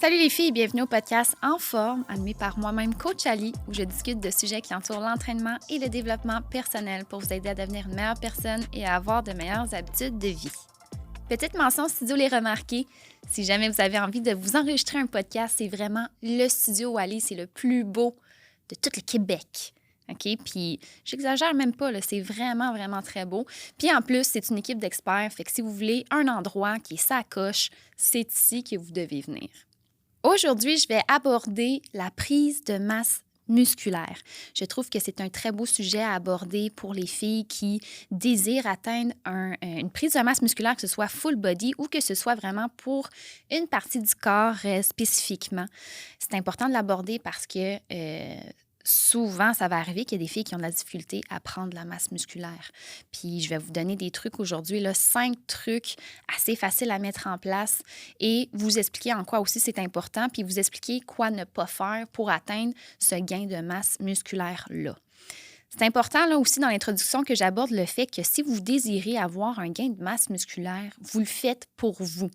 Salut les filles et bienvenue au podcast En forme, animé par moi-même Coach Ali, où je discute de sujets qui entourent l'entraînement et le développement personnel pour vous aider à devenir une meilleure personne et à avoir de meilleures habitudes de vie. Petite mention studio Les Remarqués, si jamais vous avez envie de vous enregistrer un podcast, c'est vraiment le studio où aller, c'est le plus beau de tout le Québec. OK? Puis, j'exagère même pas, là, c'est vraiment, vraiment très beau. Puis, en plus, c'est une équipe d'experts, fait que si vous voulez un endroit qui est sa coche, c'est ici que vous devez venir. Aujourd'hui, je vais aborder la prise de masse musculaire. Je trouve que c'est un très beau sujet à aborder pour les filles qui désirent atteindre une prise de masse musculaire, que ce soit full body ou que ce soit vraiment pour une partie du corps spécifiquement. C'est important de l'aborder parce que souvent, ça va arriver qu'il y a des filles qui ont de la difficulté à prendre la masse musculaire. Puis, je vais vous donner des trucs aujourd'hui, là, 5 trucs assez faciles à mettre en place et vous expliquer en quoi aussi c'est important, puis vous expliquer quoi ne pas faire pour atteindre ce gain de masse musculaire-là. C'est important là aussi dans l'introduction que j'aborde le fait que si vous désirez avoir un gain de masse musculaire, vous le faites pour vous.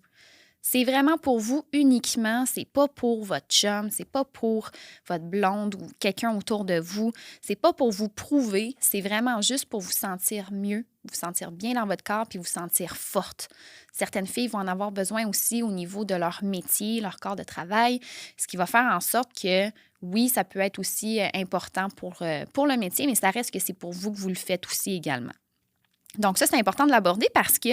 C'est vraiment pour vous uniquement, c'est pas pour votre chum, c'est pas pour votre blonde ou quelqu'un autour de vous, c'est pas pour vous prouver, c'est vraiment juste pour vous sentir mieux, vous sentir bien dans votre corps puis vous sentir forte. Certaines filles vont en avoir besoin aussi au niveau de leur métier, leur corps de travail, ce qui va faire en sorte que oui, ça peut être aussi important pour le métier, mais ça reste que c'est pour vous que vous le faites aussi également. Donc ça, c'est important de l'aborder parce que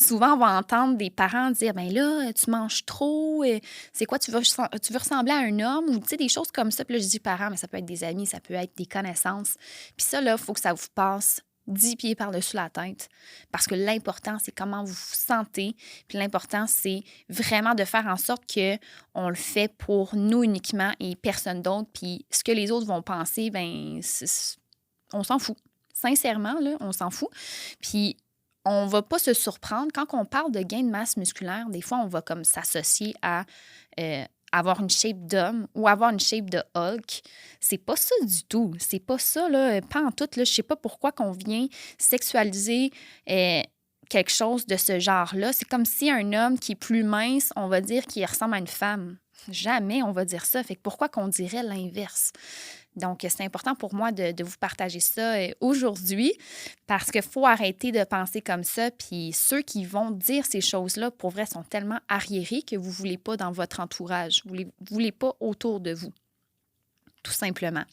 souvent, on va entendre des parents dire « ben là, tu manges trop, c'est quoi, tu veux ressembler à un homme? » ou tu sais, des choses comme ça. Puis là, je dis parents, mais ça peut être des amis, ça peut être des connaissances. Puis ça, là, il faut que ça vous passe 10 pieds par-dessus la tête parce que l'important, c'est comment vous vous sentez. Puis l'important, c'est vraiment de faire en sorte qu'on le fait pour nous uniquement et personne d'autre. Puis ce que les autres vont penser, ben on s'en fout. Sincèrement, là, on s'en fout. Puis, on ne va pas se surprendre. Quand on parle de gain de masse musculaire, des fois, on va comme s'associer à avoir une shape d'homme ou avoir une shape de Hulk. C'est pas ça du tout. C'est pas ça, là, pas en tout. Là, je sais pas pourquoi qu'on vient sexualiser quelque chose de ce genre-là. C'est comme si un homme qui est plus mince, on va dire qu'il ressemble à une femme. Jamais on va dire ça. Fait que pourquoi qu'on dirait l'inverse? Donc, c'est important pour moi de vous partager ça aujourd'hui parce qu'il faut arrêter de penser comme ça. Puis ceux qui vont dire ces choses-là, pour vrai, sont tellement arriérés que vous ne voulez pas dans votre entourage. Vous ne voulez pas autour de vous, tout simplement.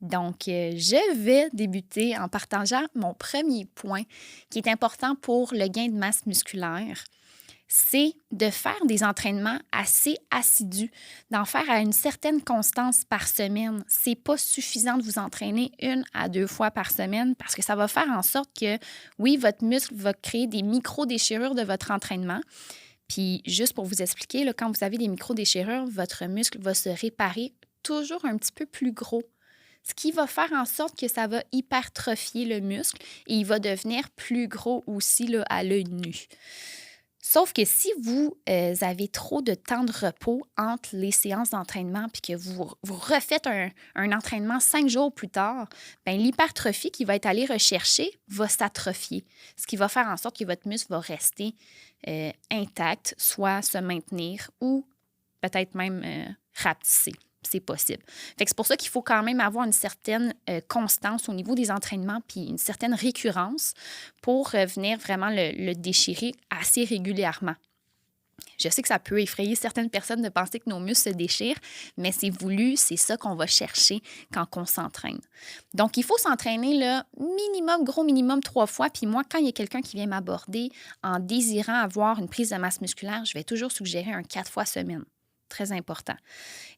Donc, je vais débuter en partageant mon premier point qui est important pour le gain de masse musculaire. C'est de faire des entraînements assez assidus, d'en faire à une certaine constance par semaine. C'est pas suffisant de vous entraîner 1 à 2 fois par semaine parce que ça va faire en sorte que, oui, votre muscle va créer des micro-déchirures de votre entraînement. Puis, juste pour vous expliquer, là, quand vous avez des micro-déchirures, votre muscle va se réparer toujours un petit peu plus gros. Ce qui va faire en sorte que ça va hypertrophier le muscle et il va devenir plus gros aussi là, à l'œil nu. Sauf que si vous avez trop de temps de repos entre les séances d'entraînement puis que vous refaites un entraînement 5 jours plus tard, bien, l'hypertrophie qui va être allée rechercher va s'atrophier, ce qui va faire en sorte que votre muscle va rester intact, soit se maintenir ou peut-être même rapetisser. C'est possible. Fait que c'est pour ça qu'il faut quand même avoir une certaine constance au niveau des entraînements puis une certaine récurrence pour venir vraiment le déchirer assez régulièrement. Je sais que ça peut effrayer certaines personnes de penser que nos muscles se déchirent, mais c'est voulu, c'est ça qu'on va chercher quand on s'entraîne. Donc, il faut s'entraîner là, gros minimum 3 fois. Puis moi, quand il y a quelqu'un qui vient m'aborder en désirant avoir une prise de masse musculaire, je vais toujours suggérer un 4 fois semaine. Très important.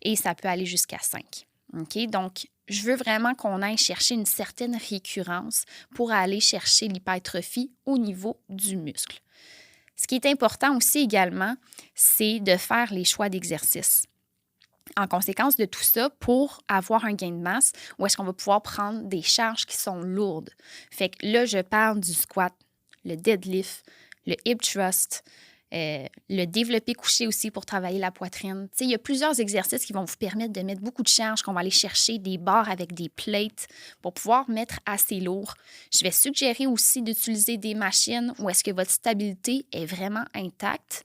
Et ça peut aller jusqu'à 5. OK? Donc, je veux vraiment qu'on aille chercher une certaine récurrence pour aller chercher l'hypertrophie au niveau du muscle. Ce qui est important aussi également, c'est de faire les choix d'exercice. En conséquence de tout ça, pour avoir un gain de masse, où est-ce qu'on va pouvoir prendre des charges qui sont lourdes. Fait que là, je parle du squat, le deadlift, le hip thrust, le développé couché aussi pour travailler la poitrine. Tu sais, il y a plusieurs exercices qui vont vous permettre de mettre beaucoup de charges, qu'on va aller chercher des barres avec des plates pour pouvoir mettre assez lourd. Je vais suggérer aussi d'utiliser des machines où est-ce que votre stabilité est vraiment intacte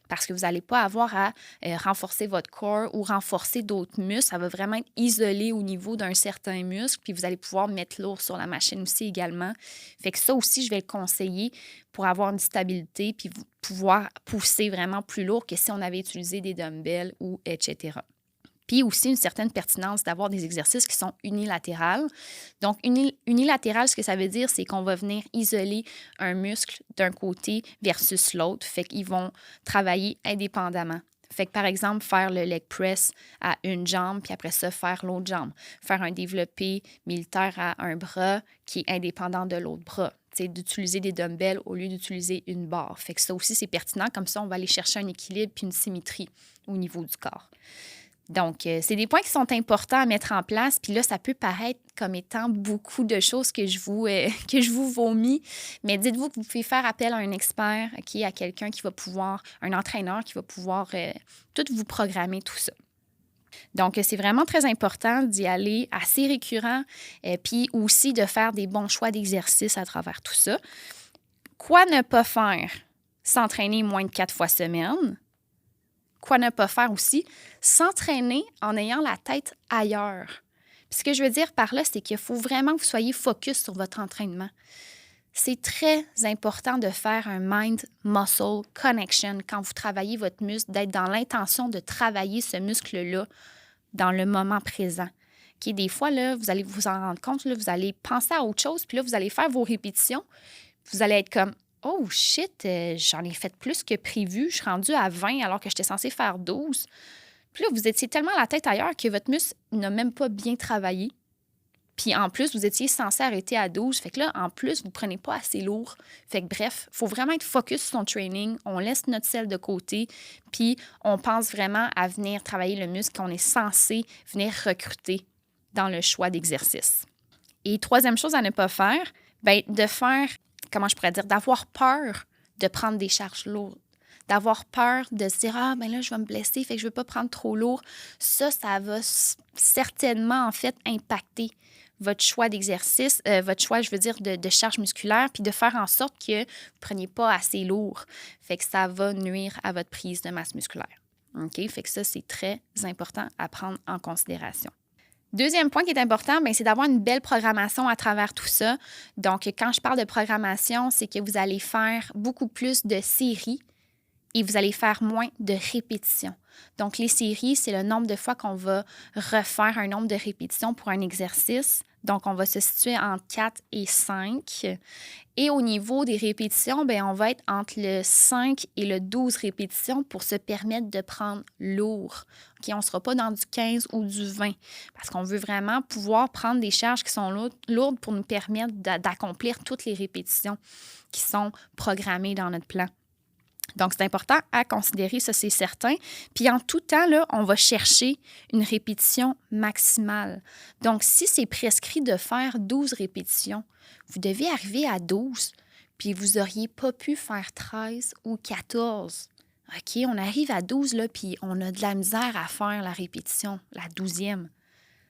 parce que vous n'allez pas avoir à renforcer votre corps ou renforcer d'autres muscles. Ça va vraiment être isolé au niveau d'un certain muscle, puis vous allez pouvoir mettre lourd sur la machine aussi également. Fait que ça aussi, je vais le conseiller pour avoir une stabilité puis pouvoir pousser vraiment plus lourd que si on avait utilisé des dumbbells ou etc. Puis aussi une certaine pertinence d'avoir des exercices qui sont unilatérales. Donc, unilatéral, ce que ça veut dire, c'est qu'on va venir isoler un muscle d'un côté versus l'autre. Fait qu'ils vont travailler indépendamment. Fait que, par exemple, faire le leg press à une jambe, puis après ça, faire l'autre jambe. Faire un développé militaire à un bras qui est indépendant de l'autre bras. C'est d'utiliser des dumbbells au lieu d'utiliser une barre. Fait que ça aussi, c'est pertinent. Comme ça, on va aller chercher un équilibre puis une symétrie au niveau du corps. Donc, c'est des points qui sont importants à mettre en place. Puis là, ça peut paraître comme étant beaucoup de choses que je vous vomis. Mais dites-vous que vous pouvez faire appel à un expert, à quelqu'un qui va pouvoir, un entraîneur qui va pouvoir tout vous programmer tout ça. Donc, c'est vraiment très important d'y aller assez récurrent, puis aussi de faire des bons choix d'exercice à travers tout ça. Quoi ne pas faire? S'entraîner moins de 4 fois semaine. Quoi ne pas faire aussi? S'entraîner en ayant la tête ailleurs. Puis ce que je veux dire par là, c'est qu'il faut vraiment que vous soyez focus sur votre entraînement. C'est très important de faire un mind-muscle connection quand vous travaillez votre muscle, d'être dans l'intention de travailler ce muscle-là dans le moment présent. Des fois, là, vous allez vous en rendre compte, là, vous allez penser à autre chose, puis là, vous allez faire vos répétitions. Vous allez être comme « Oh shit, j'en ai fait plus que prévu. Je suis rendue à 20 alors que j'étais censée faire 12. » Puis là, vous étiez tellement la tête ailleurs que votre muscle n'a même pas bien travaillé. Puis en plus, vous étiez censé arrêter à 12. Fait que là, en plus, vous ne prenez pas assez lourd. Fait que bref, il faut vraiment être focus sur son training. On laisse notre selle de côté. Puis on pense vraiment à venir travailler le muscle qu'on est censé venir recruter dans le choix d'exercice. Et troisième chose à ne pas faire, bien, de faire, comment je pourrais dire, d'avoir peur de prendre des charges lourdes. D'avoir peur de se dire « Ah, ben là, je vais me blesser, fait que je ne veux pas prendre trop lourd. » Ça va certainement, en fait, impacter votre choix d'exercice, votre choix, je veux dire, de charge musculaire, puis de faire en sorte que vous ne preniez pas assez lourd. Fait que ça va nuire à votre prise de masse musculaire. OK? Fait que ça, c'est très important à prendre en considération. Deuxième point qui est important, bien, c'est d'avoir une belle programmation à travers tout ça. Donc, quand je parle de programmation, c'est que vous allez faire beaucoup plus de séries et vous allez faire moins de répétitions. Donc, les séries, c'est le nombre de fois qu'on va refaire un nombre de répétitions pour un exercice. Donc, on va se situer entre 4 et 5. Et au niveau des répétitions, bien, on va être entre le 5 et le 12 répétitions pour se permettre de prendre lourd. Okay? On ne sera pas dans du 15 ou du 20 parce qu'on veut vraiment pouvoir prendre des charges qui sont lourdes pour nous permettre d'accomplir toutes les répétitions qui sont programmées dans notre plan. Donc, c'est important à considérer, ça, c'est certain. Puis, en tout temps, là, on va chercher une répétition maximale. Donc, si c'est prescrit de faire 12 répétitions, vous devez arriver à 12, puis vous n'auriez pas pu faire 13 ou 14. OK, on arrive à 12, là, puis on a de la misère à faire la répétition, la 12e.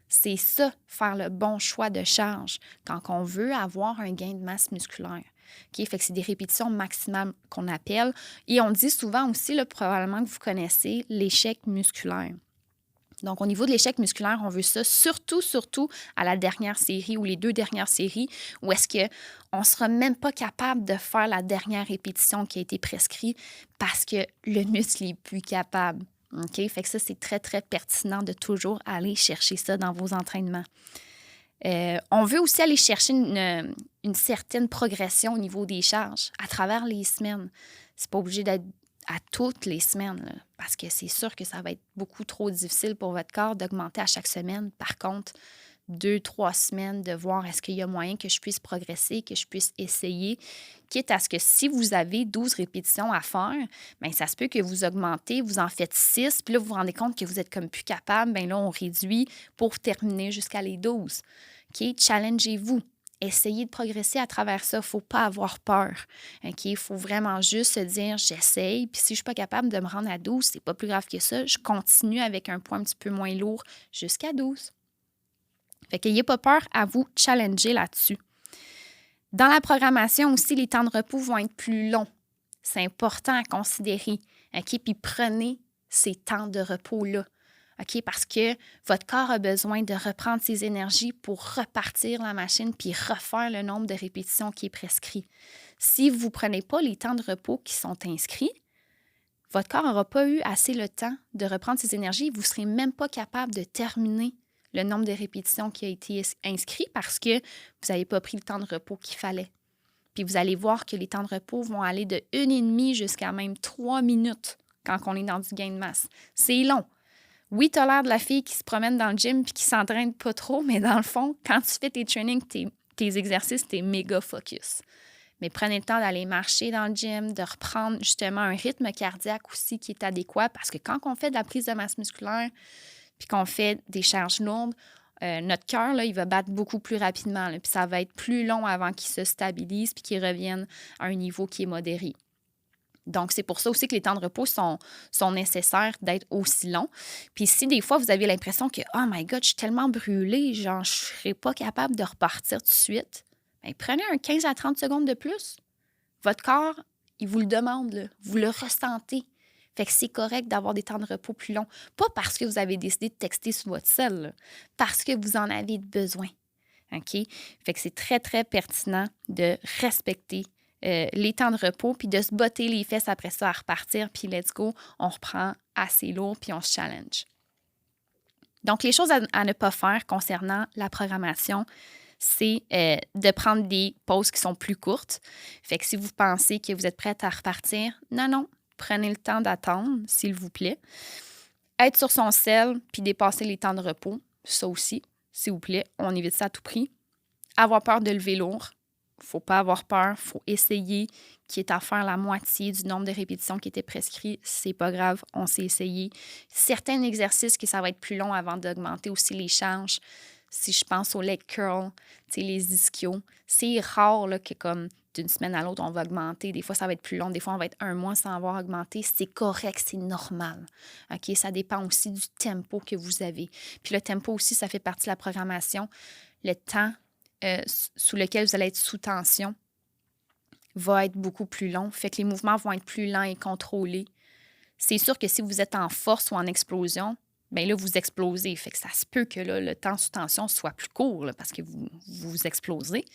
C'est ça, faire le bon choix de charge quand on veut avoir un gain de masse musculaire. Okay? Fait que c'est des répétitions maximales qu'on appelle. Et on dit souvent aussi, là, probablement que vous connaissez, l'échec musculaire. Donc, au niveau de l'échec musculaire, on veut ça surtout à la dernière série ou les 2 dernières séries où est-ce qu'on ne sera même pas capable de faire la dernière répétition qui a été prescrite parce que le muscle n'est plus capable. OK? Fait que ça, c'est très, très pertinent de toujours aller chercher ça dans vos entraînements. On veut aussi aller chercher une certaine progression au niveau des charges à travers les semaines. C'est pas obligé d'être à toutes les semaines, là, parce que c'est sûr que ça va être beaucoup trop difficile pour votre corps d'augmenter à chaque semaine. Par contre, 2-3 semaines de voir est-ce qu'il y a moyen que je puisse progresser, que je puisse essayer, quitte à ce que si vous avez 12 répétitions à faire, bien, ça se peut que vous augmentez, vous en faites 6, puis là, vous vous rendez compte que vous êtes comme plus capable, bien là, on réduit pour terminer jusqu'à les 12. OK? Challengez-vous. Essayez de progresser à travers ça. Il ne faut pas avoir peur. Okay? Il faut vraiment juste se dire, j'essaye, puis si je ne suis pas capable de me rendre à 12, c'est pas plus grave que ça. Je continue avec un poids un petit peu moins lourd jusqu'à 12. Fait qu'ayez pas peur à vous challenger là-dessus. Dans la programmation aussi, les temps de repos vont être plus longs. C'est important à considérer. OK? Puis prenez ces temps de repos-là. OK? Parce que votre corps a besoin de reprendre ses énergies pour repartir la machine puis refaire le nombre de répétitions qui est prescrit. Si vous ne prenez pas les temps de repos qui sont inscrits, votre corps n'aura pas eu assez le temps de reprendre ses énergies. Vous ne serez même pas capable de terminer le nombre de répétitions qui a été inscrit parce que vous n'avez pas pris le temps de repos qu'il fallait. Puis vous allez voir que les temps de repos vont aller de 1,5 jusqu'à même 3 minutes quand on est dans du gain de masse. C'est long. Oui, tu as l'air de la fille qui se promène dans le gym puis qui s'entraîne pas trop, mais dans le fond, quand tu fais tes trainings, tes exercices, tu es méga focus. Mais prenez le temps d'aller marcher dans le gym, de reprendre justement un rythme cardiaque aussi qui est adéquat parce que quand on fait de la prise de masse musculaire puis qu'on fait des charges lourdes, notre cœur, là, il va battre beaucoup plus rapidement. Là, puis ça va être plus long avant qu'il se stabilise puis qu'il revienne à un niveau qui est modéré. Donc, c'est pour ça aussi que les temps de repos sont nécessaires d'être aussi longs. Puis si des fois, vous avez l'impression que « Oh my God, je suis tellement brûlée, genre, je ne serai pas capable de repartir tout de suite. » Bien, prenez un 15 à 30 secondes de plus. Votre corps, il vous le demande, là. Vous le ressentez. Fait que c'est correct d'avoir des temps de repos plus longs. Pas parce que vous avez décidé de texter sur votre cell, là, parce que vous en avez besoin. OK? Fait que c'est très, très pertinent de respecter les temps de repos, puis de se botter les fesses après ça à repartir, puis let's go, on reprend assez lourd, puis on se challenge. Donc, les choses à ne pas faire concernant la programmation, c'est de prendre des pauses qui sont plus courtes. Fait que si vous pensez que vous êtes prête à repartir, non, prenez le temps d'attendre, s'il vous plaît. Être sur son cell, puis dépasser les temps de repos, ça aussi, s'il vous plaît, on évite ça à tout prix. Avoir peur de lever lourd. Faut pas avoir peur, faut essayer, qui est à faire la moitié du nombre de répétitions qui était prescrit. C'est pas grave, on s'est essayé. Certains exercices que ça va être plus long avant d'augmenter aussi les charges. Si je pense aux leg curls, les ischios, c'est rare là, que comme d'une semaine à l'autre, on va augmenter. Des fois, ça va être plus long. Des fois, on va être 1 mois sans avoir augmenté. C'est correct, c'est normal. OK? Ça dépend aussi du tempo que vous avez. Puis le tempo aussi, ça fait partie de la programmation. Le temps sous lequel vous allez être sous tension va être beaucoup plus long. Fait que les mouvements vont être plus lents et contrôlés. C'est sûr que si vous êtes en force ou en explosion, bien là, vous explosez. Fait que ça se peut que là, le temps sous tension soit plus court là, parce que vous explosez.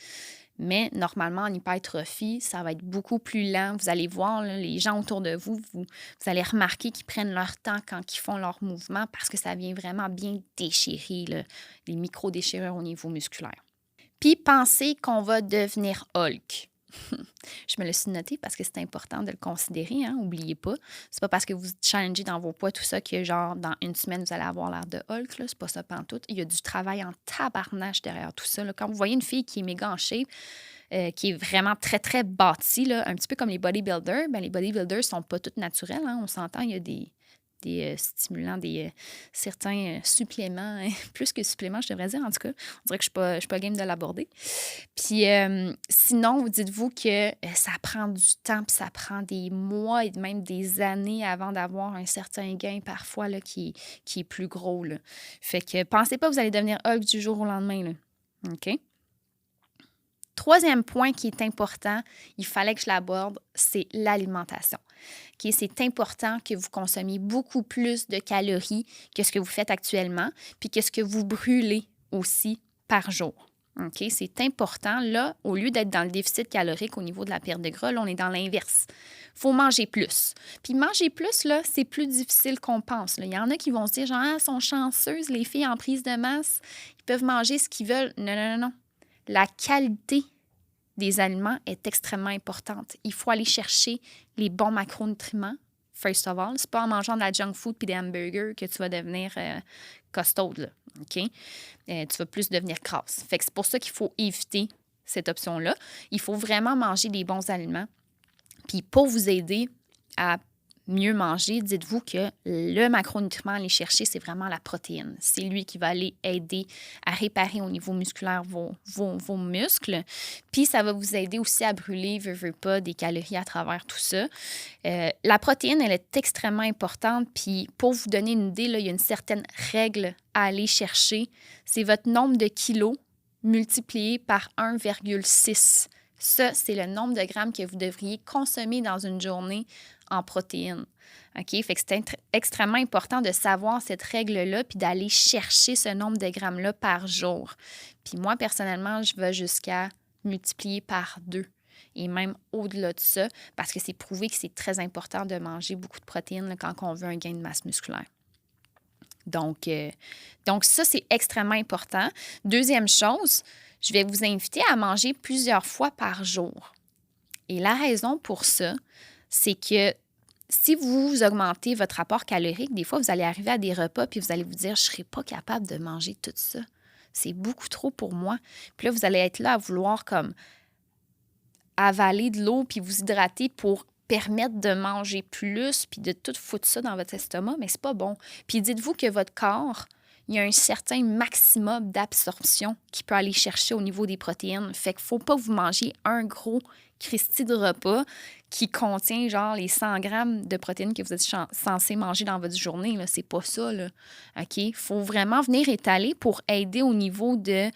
Mais normalement, en hypertrophie, ça va être beaucoup plus lent. Vous allez voir là, les gens autour de vous, vous allez remarquer qu'ils prennent leur temps quand ils font leurs mouvements parce que ça vient vraiment bien déchirer là, les micro-déchirures au niveau musculaire. Puis pensez qu'on va devenir Hulk. Je me le suis noté parce que c'est important de le considérer, hein? N'oubliez pas. C'est pas parce que vous challengez dans vos poids tout ça que genre dans une semaine vous allez avoir l'air de Hulk, là. C'est pas ça pantoute. Il y a du travail en tabarnache derrière tout ça, là. Quand vous voyez une fille qui est méga en shape, qui est vraiment très, très bâtie, là, un petit peu comme les bodybuilders, bien, les bodybuilders sont pas toutes naturels, hein? On s'entend, il y a des stimulants, certains suppléments, hein, plus que suppléments, je devrais dire, en tout cas. On dirait que je suis pas game de l'aborder. Puis sinon, vous dites-vous que ça prend du temps, puis ça prend des mois et même des années avant d'avoir un certain gain, parfois, là, qui est plus gros, là. Fait que pensez pas que vous allez devenir Hulk du jour au lendemain, là. OK? Troisième point qui est important, il fallait que je l'aborde, c'est l'alimentation. Okay? C'est important que vous consommiez beaucoup plus de calories que ce que vous faites actuellement, puis que ce que vous brûlez aussi par jour. Okay? C'est important. Là, au lieu d'être dans le déficit calorique au niveau de la perte de gras, là, on est dans l'inverse. Il faut manger plus. Puis manger plus, là, c'est plus difficile qu'on pense. Là. Il y en a qui vont se dire, genre, elles sont chanceuses, les filles en prise de masse, ils peuvent manger ce qu'ils veulent. Non. La qualité des aliments est extrêmement importante. Il faut aller chercher les bons macronutriments, first of all. C'est pas en mangeant de la junk food puis des hamburgers que tu vas devenir costaude, là, OK? Tu vas plus devenir grasse. Fait que c'est pour ça qu'il faut éviter cette option-là. Il faut vraiment manger des bons aliments. Puis pour vous aider à mieux manger, dites-vous que le macronutriment à aller chercher, c'est vraiment la protéine. C'est lui qui va aller aider à réparer au niveau musculaire vos muscles. Puis, ça va vous aider aussi à brûler, veux pas, des calories à travers tout ça. La protéine, elle est extrêmement importante. Puis, pour vous donner une idée, là, il y a une certaine règle à aller chercher. C'est votre nombre de kilos multiplié par 1,6. Ça, c'est le nombre de grammes que vous devriez consommer dans une journée en protéines. OK? Fait que c'est extrêmement important de savoir cette règle-là puis d'aller chercher ce nombre de grammes-là par jour. Puis moi, personnellement, je vais jusqu'à multiplier par 2 et même au-delà de ça parce que c'est prouvé que c'est très important de manger beaucoup de protéines là, quand on veut un gain de masse musculaire. Donc ça, c'est extrêmement important. Deuxième chose, je vais vous inviter à manger plusieurs fois par jour. Et la raison pour ça, c'est que si vous augmentez votre apport calorique, des fois, vous allez arriver à des repas puis vous allez vous dire, je ne serai pas capable de manger tout ça. C'est beaucoup trop pour moi. Puis là, vous allez être là à vouloir comme avaler de l'eau puis vous hydrater pour permettre de manger plus puis de tout foutre ça dans votre estomac, mais c'est pas bon. Puis dites-vous que votre corps, il y a un certain maximum d'absorption qu'il peut aller chercher au niveau des protéines. Fait qu'il ne faut pas que vous mangiez un gros Christie de repas qui contient genre les 100 grammes de protéines que vous êtes censé manger dans votre journée. Là. C'est pas ça. Là. OK? Il faut vraiment venir étaler pour aider au niveau de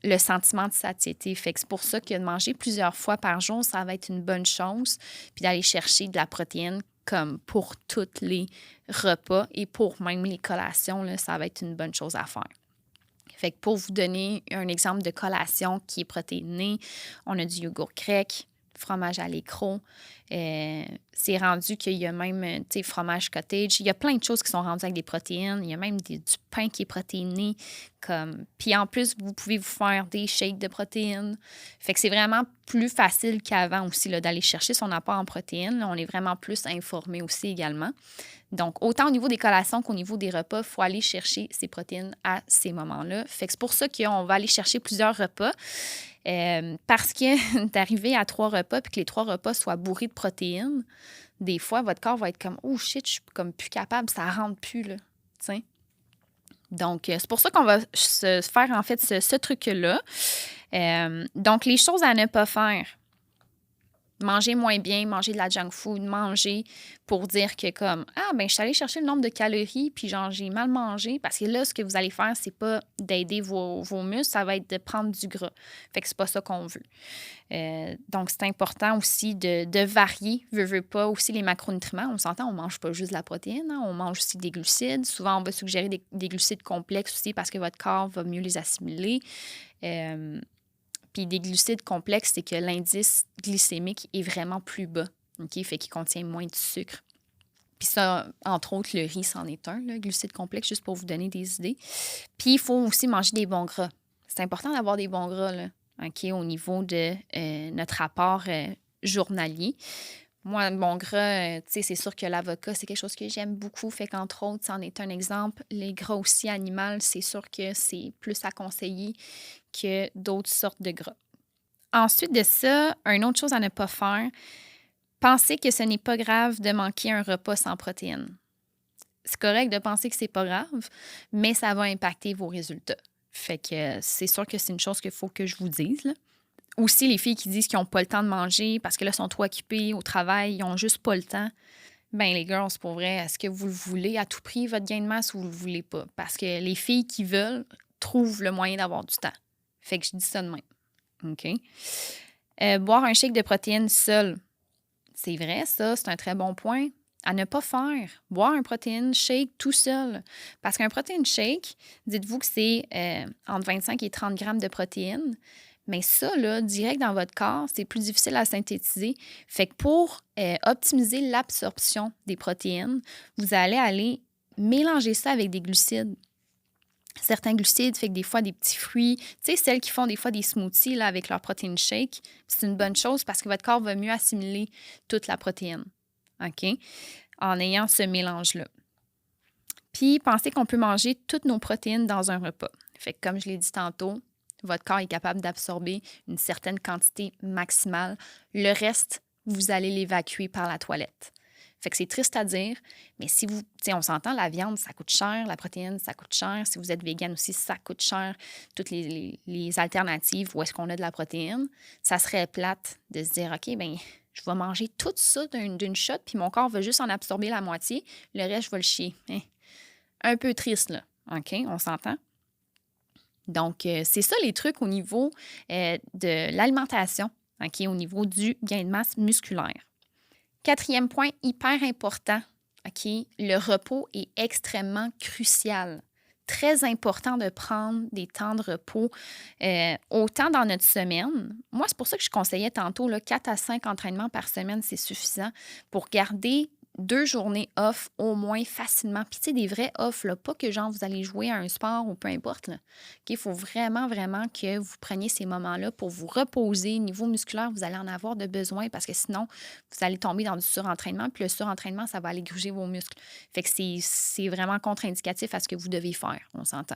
le sentiment de satiété. Fait que c'est pour ça que de manger plusieurs fois par jour, ça va être une bonne chose. Puis d'aller chercher de la protéine comme pour tous les repas et pour même les collations, là, ça va être une bonne chose à faire. Fait que pour vous donner un exemple de collation qui est protéinée, on a du yogourt grec, fromage à l'écran. C'est rendu qu'il y a même, tu sais, fromage cottage. Il y a plein de choses qui sont rendues avec des protéines. Il y a même du pain qui est protéiné. Puis en plus, vous pouvez vous faire des shakes de protéines. Fait que c'est vraiment plus facile qu'avant aussi là, d'aller chercher son apport en protéines. Là, on est vraiment plus informé aussi également. Donc, autant au niveau des collations qu'au niveau des repas, il faut aller chercher ces protéines à ces moments-là. Fait que c'est pour ça qu'on va aller chercher plusieurs repas. Parce que d'arriver à 3 repas puis que les 3 repas soient bourrés de protéines, des fois, votre corps va être comme « Oh shit, je suis comme plus capable, ça rentre plus. » là. T'sais? Donc, c'est pour ça qu'on va se faire en fait ce truc-là. Donc, les choses à ne pas faire. Manger moins bien, manger de la junk food, manger pour dire que comme « Ah, ben je suis allée chercher le nombre de calories puis genre j'ai mal mangé. » Parce que là, ce que vous allez faire, c'est pas d'aider vos muscles, ça va être de prendre du gras. Fait que c'est pas ça qu'on veut. Donc, c'est important aussi de varier, veut pas, aussi les macronutriments. On s'entend, on mange pas juste de la protéine, hein, on mange aussi des glucides. Souvent, on va suggérer des glucides complexes aussi parce que votre corps va mieux les assimiler. Puis des glucides complexes, c'est que l'indice glycémique est vraiment plus bas, OK? Fait qu'il contient moins de sucre. Puis ça, entre autres, le riz, c'en est un, là, glucide complexe, juste pour vous donner des idées. Puis il faut aussi manger des bons gras. C'est important d'avoir des bons gras, là, OK, au niveau de notre apport journalier. Moi, le bon gras, tu sais, c'est sûr que l'avocat, c'est quelque chose que j'aime beaucoup. Fait qu'entre autres, c'en est un exemple. Les gras aussi animaux, c'est sûr que c'est plus à conseiller que d'autres sortes de gras. Ensuite de ça, une autre chose à ne pas faire, pensez que ce n'est pas grave de manquer un repas sans protéines. C'est correct de penser que c'est pas grave, mais ça va impacter vos résultats. Fait que c'est sûr que c'est une chose qu'il faut que je vous dise, là. Aussi, les filles qui disent qu'ils n'ont pas le temps de manger parce que là, ils sont trop occupées au travail, ils n'ont juste pas le temps. Bien, les girls, c'est pour vrai, est-ce que vous le voulez à tout prix, votre gain de masse, ou vous le voulez pas? Parce que les filles qui veulent trouvent le moyen d'avoir du temps. Fait que je dis ça de même. OK? Boire un shake de protéines seul, c'est vrai, ça, c'est un très bon point. À ne pas faire. Boire un protéine shake tout seul. Parce qu'un protéine shake, dites-vous que c'est entre 25 et 30 grammes de protéines. Mais ça, là, direct dans votre corps, c'est plus difficile à synthétiser. Fait que pour optimiser l'absorption des protéines, vous allez aller mélanger ça avec des glucides. Certains glucides, fait que des fois, des petits fruits. Tu sais, celles qui font des fois des smoothies là, avec leur protéine shake, c'est une bonne chose parce que votre corps va mieux assimiler toute la protéine. OK? En ayant ce mélange-là. Puis, pensez qu'on peut manger toutes nos protéines dans un repas. Fait que comme je l'ai dit tantôt, votre corps est capable d'absorber une certaine quantité maximale. Le reste, vous allez l'évacuer par la toilette. Fait que c'est triste à dire, mais si vous, tu sais, on s'entend, la viande, ça coûte cher, la protéine, ça coûte cher. Si vous êtes végane aussi, ça coûte cher. Toutes les alternatives où est-ce qu'on a de la protéine, ça serait plate de se dire, OK, bien, je vais manger tout ça d'une shot, puis mon corps va juste en absorber la moitié. Le reste, je vais le chier. Un peu triste, là. OK, on s'entend? Donc, c'est ça les trucs au niveau de l'alimentation, OK, au niveau du gain de masse musculaire. Quatrième point hyper important, OK, le repos est extrêmement crucial. Très important de prendre des temps de repos autant dans notre semaine. Moi, c'est pour ça que je conseillais tantôt, là, 4 à 5 entraînements par semaine, c'est suffisant pour garder 2 journées off au moins facilement. Puis, tu sais, des vrais off, là, pas que genre vous allez jouer à un sport ou peu importe. Là. OK, il faut vraiment, vraiment que vous preniez ces moments-là pour vous reposer. Niveau musculaire, vous allez en avoir de besoin parce que sinon, vous allez tomber dans du surentraînement. Puis le surentraînement, ça va aller gruger vos muscles. Fait que c'est vraiment contre-indicatif à ce que vous devez faire, on s'entend.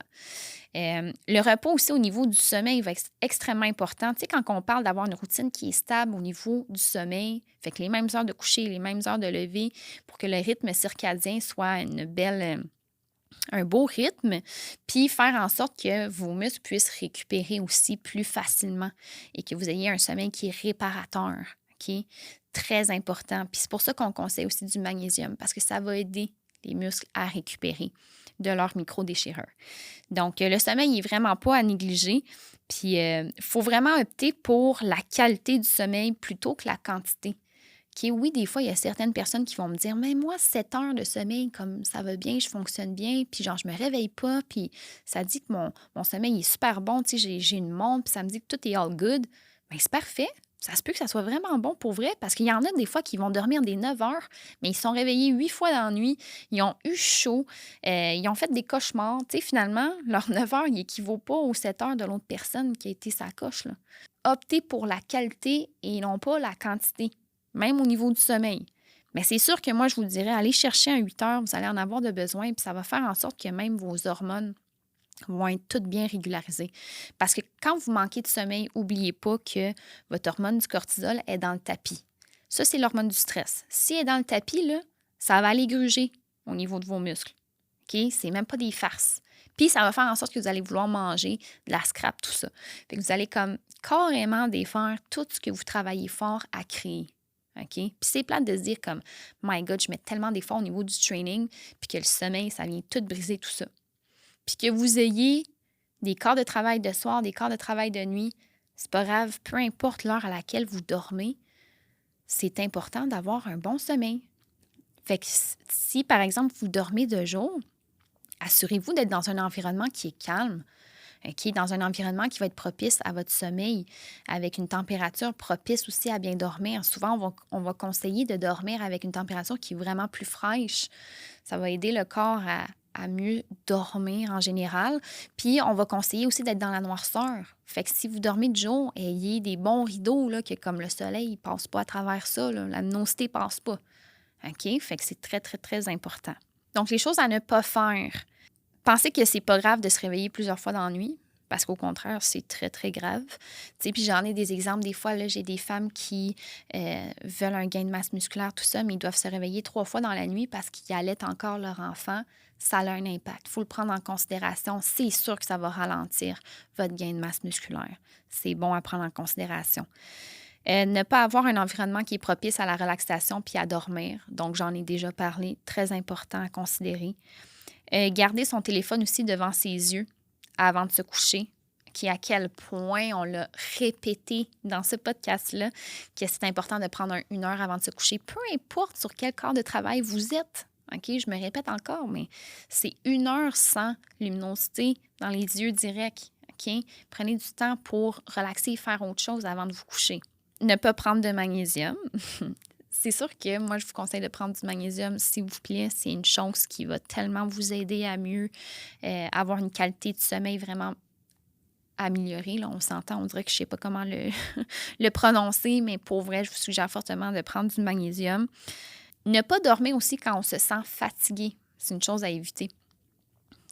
Le repos aussi au niveau du sommeil va être extrêmement important. Tu sais, quand on parle d'avoir une routine qui est stable au niveau du sommeil, fait que les mêmes heures de coucher, les mêmes heures de lever pour que le rythme circadien soit un beau rythme, puis faire en sorte que vos muscles puissent récupérer aussi plus facilement et que vous ayez un sommeil qui est réparateur. OK? Très important. Puis c'est pour ça qu'on conseille aussi du magnésium parce que ça va aider les muscles à récupérer de leur micro-déchirure. Donc, le sommeil n'est vraiment pas à négliger. Puis, il faut vraiment opter pour la qualité du sommeil plutôt que la quantité. OK, oui, des fois, il y a certaines personnes qui vont me dire, mais moi, 7 heures de sommeil, comme ça va bien, je fonctionne bien, puis genre, je me réveille pas, puis ça dit que mon sommeil est super bon, tu sais, j'ai une montre, puis ça me dit que tout est all good. Bien, c'est parfait. Ça se peut que ça soit vraiment bon pour vrai, parce qu'il y en a des fois qui vont dormir des 9 heures, mais ils se sont réveillés 8 fois dans la nuit, ils ont eu chaud, ils ont fait des cauchemars. Tu sais, finalement, leur 9 heures, il n'équivaut pas aux 7 heures de l'autre personne qui a été sa coche, là. Optez pour la qualité et non pas la quantité, même au niveau du sommeil. Mais c'est sûr que moi, je vous dirais, allez chercher un 8 heures, vous allez en avoir de besoin, puis ça va faire en sorte que même vos hormones vont être toutes bien régularisées. Parce que quand vous manquez de sommeil, n'oubliez pas que votre hormone du cortisol est dans le tapis. Ça, c'est l'hormone du stress. Si elle est dans le tapis, là, ça va aller gruger au niveau de vos muscles. OK? C'est même pas des farces. Puis, ça va faire en sorte que vous allez vouloir manger de la scrap, tout ça. Fait que vous allez comme carrément défaire tout ce que vous travaillez fort à créer. OK? Puis c'est plate de se dire comme, my God, je mets tellement d'efforts au niveau du training, puis que le sommeil, ça vient tout briser tout ça. Puis que vous ayez des quarts de travail de soir, des quarts de travail de nuit, c'est pas grave, peu importe l'heure à laquelle vous dormez, c'est important d'avoir un bon sommeil. Fait que si, par exemple, vous dormez de jour, assurez-vous d'être dans un environnement qui est calme, qui est dans un environnement qui va être propice à votre sommeil, avec une température propice aussi à bien dormir. Souvent, on va conseiller de dormir avec une température qui est vraiment plus fraîche. Ça va aider le corps à mieux dormir en général. Puis, on va conseiller aussi d'être dans la noirceur. Fait que si vous dormez de jour, ayez des bons rideaux, là, que comme le soleil ne passe pas à travers ça, là, la luminosité ne passe pas. OK? Fait que c'est très, très, très important. Donc, les choses à ne pas faire. Pensez que c'est pas grave de se réveiller plusieurs fois dans la nuit, parce qu'au contraire, c'est très, très grave. Tu sais, puis j'en ai des exemples. Des fois, là, j'ai des femmes qui veulent un gain de masse musculaire, tout ça, mais ils doivent se réveiller 3 fois dans la nuit parce qu'ils allaitent encore leur enfant. Ça a un impact. Il faut le prendre en considération. C'est sûr que ça va ralentir votre gain de masse musculaire. C'est bon à prendre en considération. Ne pas avoir un environnement qui est propice à la relaxation puis à dormir. Donc, j'en ai déjà parlé. Très important à considérer. Garder son téléphone aussi devant ses yeux avant de se coucher, à quel point on l'a répété dans ce podcast-là, que c'est important de prendre une heure avant de se coucher, peu importe sur quel corps de travail vous êtes. OK, je me répète encore, mais c'est 1 heure sans luminosité dans les yeux directs. OK? Prenez du temps pour relaxer et faire autre chose avant de vous coucher. Ne pas prendre de magnésium. C'est sûr que moi, je vous conseille de prendre du magnésium, s'il vous plaît. C'est une chose qui va tellement vous aider à mieux avoir une qualité de sommeil vraiment améliorée. Là, on s'entend, on dirait que je ne sais pas comment le prononcer, mais pour vrai, je vous suggère fortement de prendre du magnésium. Ne pas dormir aussi quand on se sent fatigué. C'est une chose à éviter.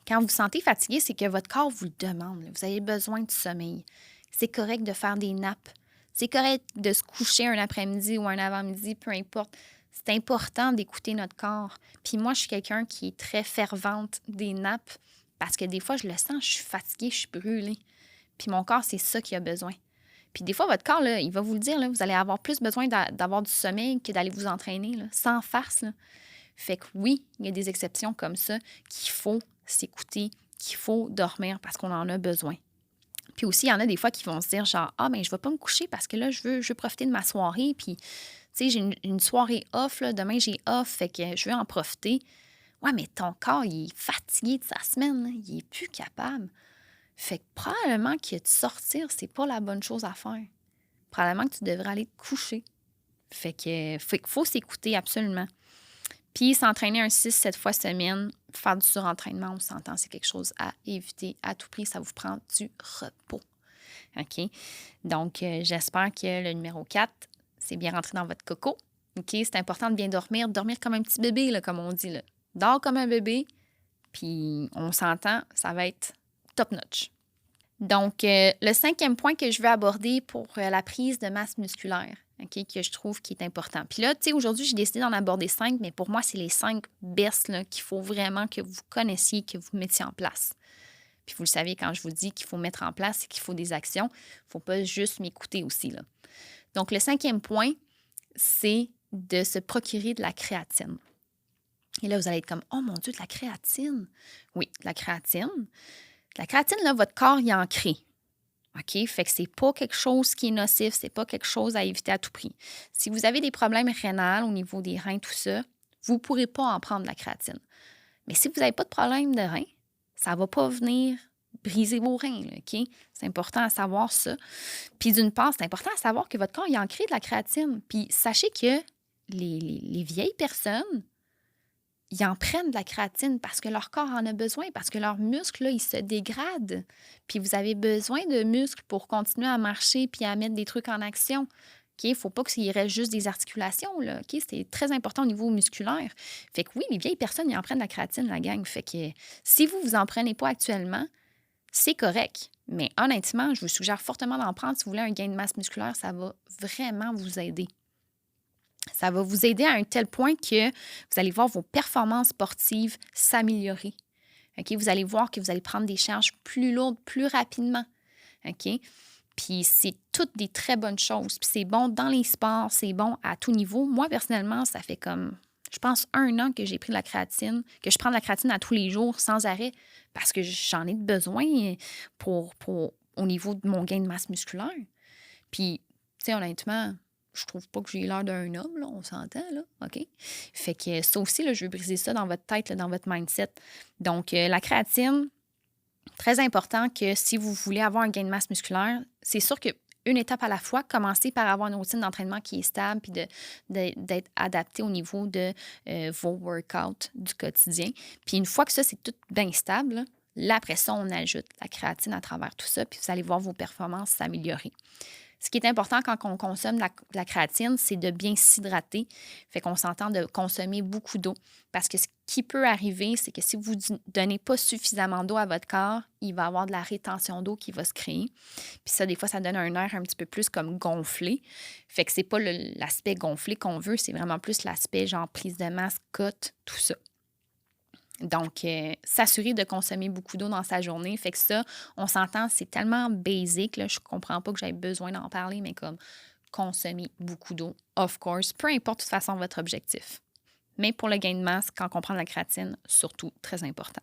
Quand vous vous sentez fatigué, c'est que votre corps vous le demande. Vous avez besoin de sommeil. C'est correct de faire des nappes. C'est correct de se coucher un après-midi ou un avant-midi, peu importe. C'est important d'écouter notre corps. Puis moi, je suis quelqu'un qui est très fervente des nappes parce que des fois, je le sens, je suis fatiguée, je suis brûlée. Puis mon corps, c'est ça qu'il a besoin. Puis des fois, votre corps, là, il va vous le dire, là, vous allez avoir plus besoin d'avoir du sommeil que d'aller vous entraîner, là, sans farce. Là. Fait que oui, il y a des exceptions comme ça qu'il faut s'écouter, qu'il faut dormir parce qu'on en a besoin. Puis aussi, il y en a des fois qui vont se dire genre, ah, ben je vais pas me coucher parce que là, je veux profiter de ma soirée. Puis, tu sais, j'ai une soirée off, là, demain j'ai off, fait que je veux en profiter. Ouais, mais ton corps, il est fatigué de sa semaine, là, il est plus capable. Fait que probablement que de sortir, c'est pas la bonne chose à faire. Probablement que tu devrais aller te coucher. Fait qu'il faut s'écouter absolument. Puis s'entraîner un 6-7 fois semaine, faire du surentraînement, on s'entend, c'est quelque chose à éviter à tout prix. Ça vous prend du repos. OK? Donc, j'espère que le numéro 4, c'est bien rentré dans votre coco. OK? C'est important de bien dormir. Dormir comme un petit bébé, là, comme on dit. Là. Dors comme un bébé, puis on s'entend, ça va être top notch. Donc, le 5e point que je veux aborder pour la prise de masse musculaire, OK, que je trouve qui est important. Puis là, tu sais, aujourd'hui, j'ai décidé d'en aborder 5, mais pour moi, c'est les 5 best là, qu'il faut vraiment que vous connaissiez, que vous mettiez en place. Puis vous le savez, quand je vous dis qu'il faut mettre en place, c'est qu'il faut des actions. Il ne faut pas juste m'écouter aussi. Là. Donc, le 5e point, c'est de se procurer de la créatine. Et là, vous allez être comme, oh mon Dieu, de la créatine. Oui, de la créatine. La créatine, là, votre corps y en crée. OK? Fait que c'est pas quelque chose qui est nocif, c'est pas quelque chose à éviter à tout prix. Si vous avez des problèmes rénaux au niveau des reins, tout ça, vous ne pourrez pas en prendre de la créatine. Mais si vous n'avez pas de problème de reins, ça ne va pas venir briser vos reins, là, OK? C'est important à savoir ça. Puis d'une part, c'est important à savoir que votre corps y en crée de la créatine. Puis sachez que les vieilles personnes, ils en prennent de la créatine parce que leur corps en a besoin, parce que leurs muscles, là, ils se dégradent. Puis vous avez besoin de muscles pour continuer à marcher puis à mettre des trucs en action. Il ne faut pas qu'il reste juste des articulations. Là, OK? C'est très important au niveau musculaire. Fait que oui, les vieilles personnes, ils en prennent de la créatine, la gang. Fait que si vous en prenez pas actuellement, c'est correct. Mais honnêtement, je vous suggère fortement d'en prendre si vous voulez un gain de masse musculaire. Ça va vraiment vous aider. Ça va vous aider à un tel point que vous allez voir vos performances sportives s'améliorer. OK? Vous allez voir que vous allez prendre des charges plus lourdes, plus rapidement. OK? Puis c'est toutes des très bonnes choses. Puis c'est bon dans les sports, c'est bon à tout niveau. Moi, personnellement, ça fait comme, je pense, 1 an que j'ai pris de la créatine, que je prends de la créatine à tous les jours sans arrêt parce que j'en ai besoin pour au niveau de mon gain de masse musculaire. Puis, tu sais, honnêtement, je trouve pas que j'ai l'air d'un homme, là, on s'entend, là, OK? Fait que ça aussi, là, je veux briser ça dans votre tête, là, dans votre mindset. Donc, la créatine, très important que si vous voulez avoir un gain de masse musculaire, c'est sûr qu'une étape à la fois, commencez par avoir une routine d'entraînement qui est stable puis d'être adapté au niveau de vos workouts du quotidien. Puis une fois que ça, c'est tout bien stable, là, après ça, on ajoute la créatine à travers tout ça, puis vous allez voir vos performances s'améliorer. Ce qui est important quand on consomme de la créatine, c'est de bien s'hydrater. Fait qu'on s'entend de consommer beaucoup d'eau. Parce que ce qui peut arriver, c'est que si vous ne donnez pas suffisamment d'eau à votre corps, il va y avoir de la rétention d'eau qui va se créer. Puis ça, des fois, ça donne un air un petit peu plus comme gonflé. Fait que c'est pas l'aspect gonflé qu'on veut, c'est vraiment plus l'aspect genre prise de masse, cote, tout ça. Donc, s'assurer de consommer beaucoup d'eau dans sa journée. Fait que ça, on s'entend, c'est tellement basic, là, je comprends pas que j'aie besoin d'en parler, mais comme consommer beaucoup d'eau, of course, peu importe de toute façon votre objectif. Mais pour le gain de masse, quand on prend de la créatine, surtout très important.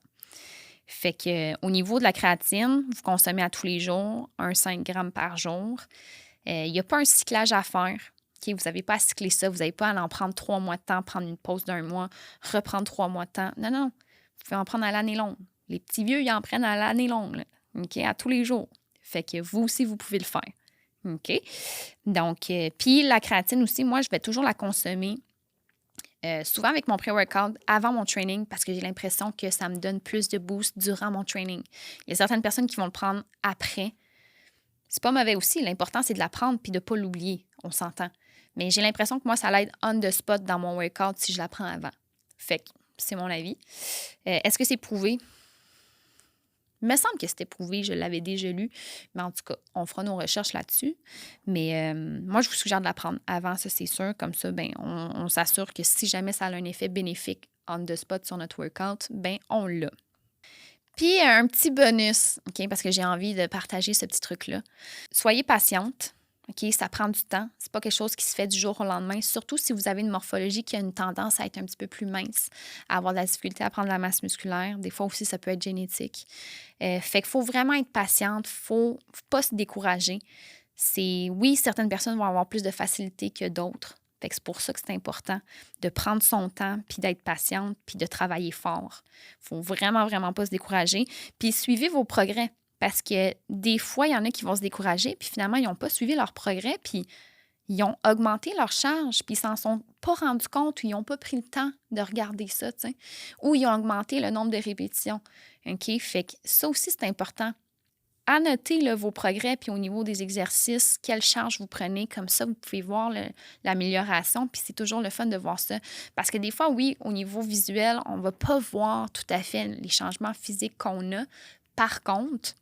Fait que au niveau de la créatine, vous consommez à tous les jours, 5 grammes par jour. Il n'y a pas un cyclage à faire. Okay, vous n'avez pas à cycler ça, vous n'avez pas à en prendre 3 mois de temps, prendre une pause d'1 mois, reprendre 3 mois de temps. Non, non. Vous pouvez en prendre à l'année longue. Les petits vieux, ils en prennent à l'année longue, là, OK, à tous les jours. Fait que vous aussi, vous pouvez le faire. OK? Donc, puis la créatine aussi, moi, je vais toujours la consommer souvent avec mon pré-workout avant mon training parce que j'ai l'impression que ça me donne plus de boost durant mon training. Il y a certaines personnes qui vont le prendre après. C'est pas mauvais aussi. L'important, c'est de la prendre puis de ne pas l'oublier. On s'entend. Mais j'ai l'impression que moi, ça l'aide on the spot dans mon workout si je la prends avant. Fait que c'est mon avis. Est-ce que c'est prouvé? Il me semble que c'était prouvé, je l'avais déjà lu. Mais en tout cas, on fera nos recherches là-dessus. Mais moi, je vous suggère de la prendre avant, ça, c'est sûr. Comme ça, ben, on s'assure que si jamais ça a un effet bénéfique on the spot sur notre workout, ben, on l'a. Puis, un petit bonus, OK, parce que j'ai envie de partager ce petit truc-là. Soyez patiente. OK? Ça prend du temps. C'est pas quelque chose qui se fait du jour au lendemain, surtout si vous avez une morphologie qui a une tendance à être un petit peu plus mince, à avoir de la difficulté à prendre de la masse musculaire. Des fois aussi, ça peut être génétique. Fait qu'il faut vraiment être patiente. Faut pas se décourager. Oui, certaines personnes vont avoir plus de facilité que d'autres. Fait que c'est pour ça que c'est important de prendre son temps, puis d'être patiente, puis de travailler fort. Faut vraiment, vraiment pas se décourager. Puis suivez vos progrès. Parce que des fois, il y en a qui vont se décourager, puis finalement, ils n'ont pas suivi leur progrès, puis ils ont augmenté leur charge, puis ils s'en sont pas rendus compte, ou ils n'ont pas pris le temps de regarder ça, tu sais. Ou ils ont augmenté le nombre de répétitions. OK? Fait que ça aussi, c'est important. Annotez là, vos progrès, puis au niveau des exercices, quelle charge vous prenez. Comme ça, vous pouvez voir l'amélioration, puis c'est toujours le fun de voir ça. Parce que des fois, oui, au niveau visuel, on ne va pas voir tout à fait les changements physiques qu'on a. Par contre,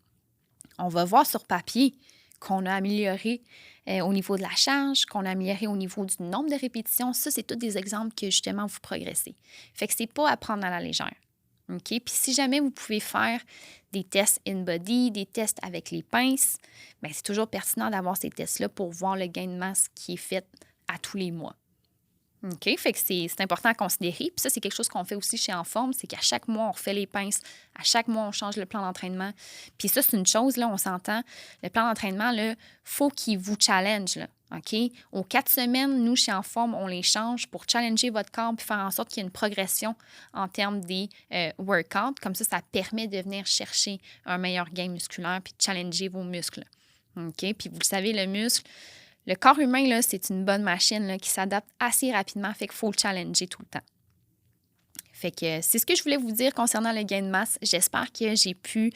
on va voir sur papier qu'on a amélioré au niveau de la charge, qu'on a amélioré au niveau du nombre de répétitions. Ça, c'est tous des exemples que, justement, vous progressez. Fait que c'est pas à prendre à la légère. OK? Puis si jamais vous pouvez faire des tests in-body, des tests avec les pinces, bien, c'est toujours pertinent d'avoir ces tests-là pour voir le gain de masse qui est fait à tous les mois. OK? Fait que c'est important à considérer. Puis ça, c'est quelque chose qu'on fait aussi chez En Forme, c'est qu'à chaque mois, on refait les pinces. À chaque mois, on change le plan d'entraînement. Puis ça, c'est une chose, là, on s'entend. Le plan d'entraînement, là, faut qu'il vous challenge, là. OK? Aux 4 semaines, nous, chez En Forme, on les change pour challenger votre corps puis faire en sorte qu'il y ait une progression en termes des workouts. Comme ça permet de venir chercher un meilleur gain musculaire puis de challenger vos muscles. OK? Puis vous le savez, le muscle, le corps humain, là, c'est une bonne machine là, qui s'adapte assez rapidement, fait qu'il faut le challenger tout le temps. Fait que c'est ce que je voulais vous dire concernant le gain de masse. J'espère que j'ai pu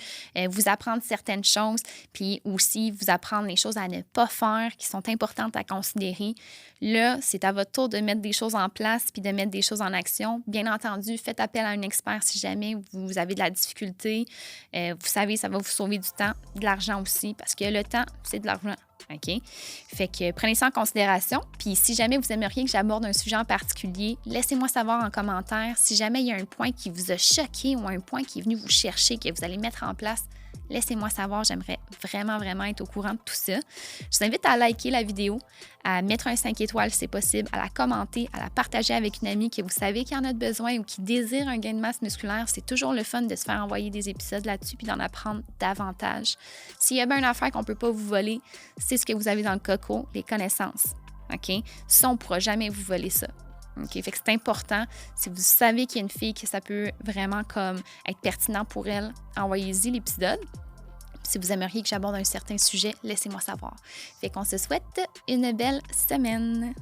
vous apprendre certaines choses, puis aussi vous apprendre les choses à ne pas faire qui sont importantes à considérer. Là, c'est à votre tour de mettre des choses en place puis de mettre des choses en action. Bien entendu, faites appel à un expert si jamais vous avez de la difficulté. Vous savez, ça va vous sauver du temps, de l'argent aussi, parce que le temps, c'est de l'argent. OK? Fait que prenez ça en considération. Puis si jamais vous aimeriez que j'aborde un sujet en particulier, laissez-moi savoir en commentaire. Si jamais il y a un point qui vous a choqué ou un point qui est venu vous chercher, que vous allez mettre en place, laissez-moi savoir. J'aimerais vraiment, vraiment être au courant de tout ça. Je vous invite à liker la vidéo, à mettre un 5 étoiles si c'est possible, à la commenter, à la partager avec une amie que vous savez qui en a besoin ou qui désire un gain de masse musculaire. C'est toujours le fun de se faire envoyer des épisodes là-dessus puis d'en apprendre davantage. S'il y a bien une affaire qu'on ne peut pas vous voler, c'est ce que vous avez dans le coco, les connaissances. OK? Ça, on ne pourra jamais vous voler ça. OK? Fait que c'est important. Si vous savez qu'il y a une fille que ça peut vraiment comme être pertinent pour elle, envoyez-y l'épisode. Si vous aimeriez que j'aborde un certain sujet, laissez-moi savoir. Fait qu'on se souhaite une belle semaine.